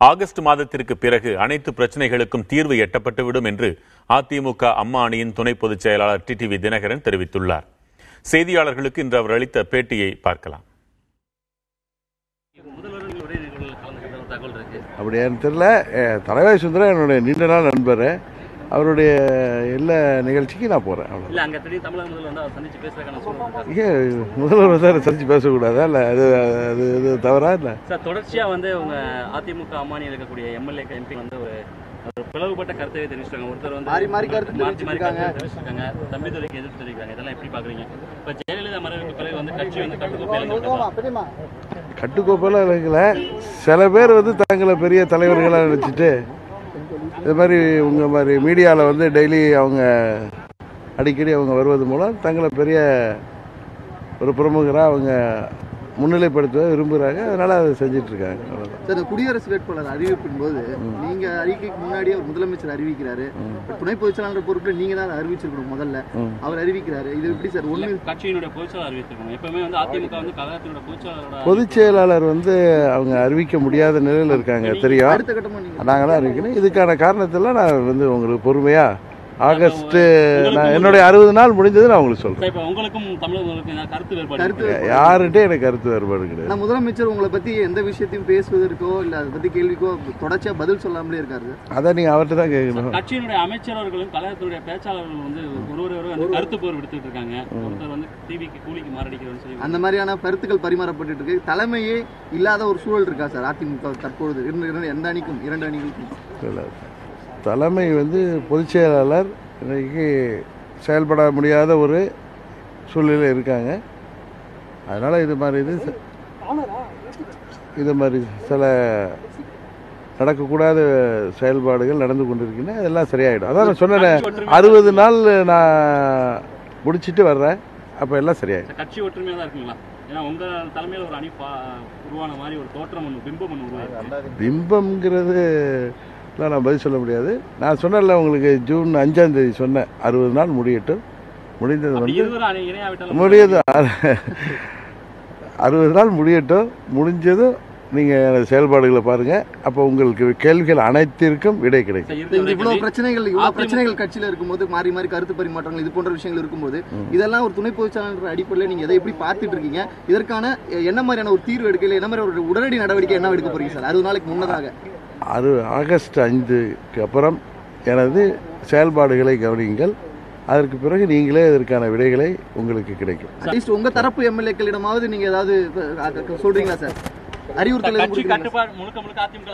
August மாதத்திற்கு பிறகு அனைத்து பிரச்சனைகளுக்கும் தீர்வு எட்டப்பட்டுவிடும் என்று அதிமுக அம்மா அணியின் துணை பொதுச் செயலாளர் டிடிவி தினகரன் தெரிவித்துள்ளார். செய்தியாளர்களுக்கு இன்று அவர் அளித்த பேட்டியை பார்க்கலாம். அப்படி எனக்கு தெரியல. தலைவர் சுந்தரம் என்னுடைய நீண்ட நாள் நண்பர். அவருடைய எல்லா நிகழ்ச்சிக்கு நான் போறேன். முதல்வர் சந்திச்சு பேசக்கூடாதா? இல்ல அது தவறா? இல்ல சார், தொடர்ச்சியா உங்க அதிமுக அம்மானியில் இருக்கக்கூடிய எம்எல்ஏ எம்பி ஒரு பிளவுபட்ட கருத்தை தெரிவிச்சிருக்காங்க. ஒருத்தர் மாறி தெரிவிச்சிருக்காங்க, தம்பிதுரைக்கு எதிர்ப்பு தெரிவிக்கிறாங்க. இதெல்லாம் எப்படி பாக்குறீங்க? இப்ப ஜெயலலிதா மறைவுக்கு பிறகு கட்சி கட்டுக்கோப்பெல்லாம் இருக்கல. சில பேர் தங்களை பெரிய தலைவர்களாக நினைச்சிட்டு இது மாதிரி உங்க மாதிரி மீடியாவில் டெய்லி அவங்க அடிக்கடி அவங்க வருவது மூலம் தங்களை பெரிய ஒரு பிரமுகராக அவங்க முன்னிலைப்படுத்த விரும்புகிறாங்க. அதனால அதை செஞ்சுட்டு இருக்காங்க. சார், குடியரசு வேட்பாளர் அறிவிப்பின் போது நீங்க அறிக்கைக்கு முன்னாடியே முதலமைச்சர் அறிவிக்கிறாரு. துணை பொதுச்செயலாளர் பொறுப்பு நீங்க தான் அறிவிச்சிருக்கணும். முதல்ல அவர் அறிவிக்கிறாரு. இது எப்படி சார்? ஒண்ணு கட்சியினுடைய பொதுச்செயலாளர் அறிவித்திருக்கணும். எப்பவுமே அதிமுக கழகத்தினுடைய பொதுச் செயலாளர் அவங்க அறிவிக்க முடியாத நிலையில் இருக்காங்க. தெரியும். அடுத்த கட்டமா நாங்க தான் அறிவிக்கணும். இதுக்கான காரணத்தில் நான் உங்களுக்கு பொறுமையா ஆகஸ்ட் என்னுடைய 60 நாள் முடிஞ்சது நான் உங்களுக்கு சொல்றேன். யாருகிட்ட எனக்கு கருத்து வேறுபாடு கிடையாது. முதலமைச்சர் உங்களை பத்தி எந்த விஷயத்தையும் பேசுவதற்கோ இல்ல அதை பத்தி கேள்விக்கோ தொடர்ச்சியா பதில் சொல்லாமலே இருக்காரு. அதான் நீங்க அவர்கிட்ட தான் கேட்கணும். கட்சியினுடைய அமைச்சர்களும் கழகத்துடைய பேச்சாளர்களும் ஒரு கருத்து போர் எடுத்துட்டு இருக்காங்க. ஒருத்தர் டிவிக்கு கூலிக்கு மாரடிக்கிறோம்னு சொல்லி அந்த மாதிரியான கருத்துக்கள் பரிமாறப்பட்டு இருக்கு. தலைமையே இல்லாத ஒரு சூழல் இருக்கா சார் அதிமுக தற்பொழுது? எந்த அணிக்கும், 2 அணிகளுக்கும் தலைமை பொதுச் செயலாளர் இன்னைக்கு செயல்பட முடியாத ஒரு சூழ்நிலையில் இருக்காங்க. அதனால் இது மாதிரி சில நடக்கக்கூடாத செயல்பாடுகள் நடந்து கொண்டிருக்கின்றன. அதெல்லாம் சரியாயிடும். அதான் நான் சொன்னேன், 60 நாள் நான் முடிச்சுட்டு வர்றேன். அப்போ எல்லாம் சரியாயிடும். கட்சி ஒற்றுமையாக தான் இருக்குங்களா? ஏன்னா உங்க தலைமையில் ஒரு அணி உருவான மாதிரி ஒரு தோற்றம் பிம்பம்ங்கிறது நான் பதில் சொல்ல முடியாது. நான் சொன்னேன்ல உங்களுக்கு, ஜூன் 5ஆம் தேதி சொன்னேன் 60 நாள் முடியட்டும். முடிந்தது முடியது 60 நாள் முடியட்டும். முடிஞ்சதும் நீங்கள் செயல்பாடுகளை பாருங்க. அப்போ உங்களுக்கு கேள்விகள் அனைத்திற்கும் விடை கிடைக்கும். இவ்வளவு பிரச்சனைகள் கட்சியில் இருக்கும்போது மாறி மாறி கருத்து பரிமாற்றங்கள் இது போன்ற விஷயங்கள் இருக்கும்போது இதெல்லாம் ஒரு துணை பொதுச்செயலாளர் அடிப்படையில் நீங்க எதை எப்படி பார்த்துட்டு இருக்கீங்க? இதற்கான என்ன மாதிரியான ஒரு தீர்வு எடுக்கல, என்ன மாதிரி ஒரு உடனடி நடவடிக்கை என்ன எடுக்க போறீங்க சார்? 60 நாளைக்கு முன்னதாக ஆகஸ்ட் 5க்கு அப்புறம் எனது செயல்பாடுகளை கவனியுங்கள். அதற்கு பிறகு நீங்களே இதற்கான விடைகளை உங்களுக்கு கிடைக்கும். அட்லீஸ்ட் உங்க தரப்பு எம்எல்ஏக்களிடமாவது நீங்க ஏதாவது சொல்றீங்களா சார்? அறிவுறுத்தல் முழுக்க அதிமுக